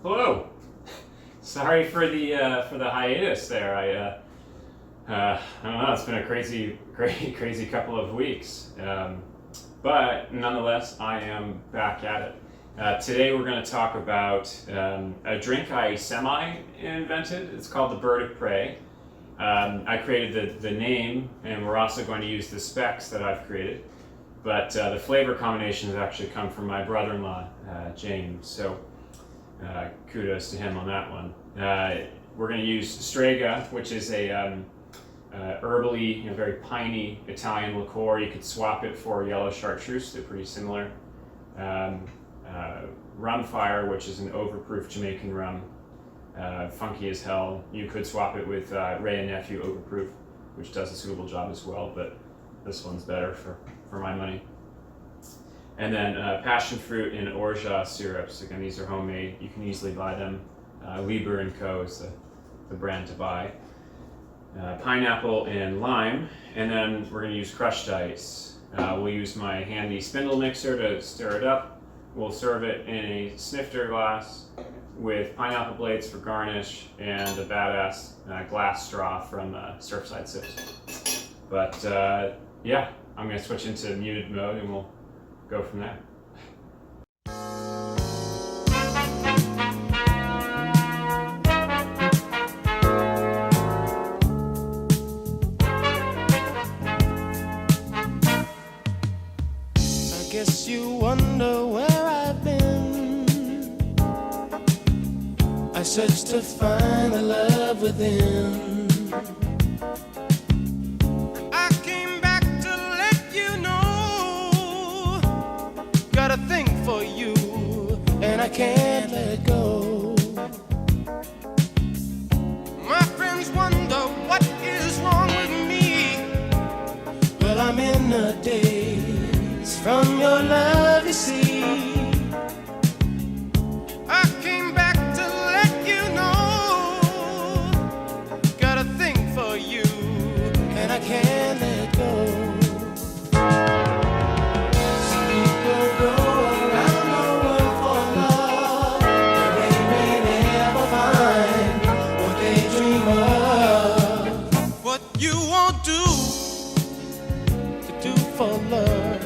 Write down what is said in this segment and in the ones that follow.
Hello. Sorry for the hiatus there. I don't know. It's been a crazy couple of weeks, but nonetheless, I am back at it. Today we're going to talk about a drink I semi-invented. It's called the Bird of Prey. I created the name, and we're also going to use the specs that I've created. But the flavor combinations actually come from my brother-in-law, James. So kudos to him on that one. We're going to use Strega, which is a herbally, very piney Italian liqueur. You could swap it for yellow chartreuse; they're pretty similar. Rum Fire, which is an overproof Jamaican rum, funky as hell. You could swap it with Ray and Nephew Overproof, which does a suitable job as well, but this one's better for my money. And then passionfruit and orgeat syrups. Again, these are homemade. You can easily buy them. Lieber & Co. is the brand to buy. Pineapple and lime. And then we're going to use crushed ice. We'll use my handy spindle mixer to stir it up. We'll serve it in a snifter glass with pineapple blades for garnish and a badass glass straw from Surfside Sips. But yeah, I'm going to switch into muted mode and we'll go from there. I guess you wonder where I've been. I searched to find the love within. A thing for you, and I can't let go. My friends wonder what is wrong with me. Well, I'm in a daze from your love, you see. I came back to let you know. Got a thing for you, and I can't let go. For love,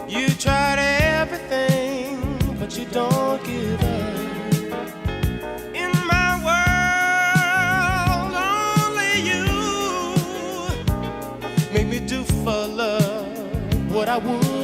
you tried everything, but you don't give up. In my world, only you make me do for love what I would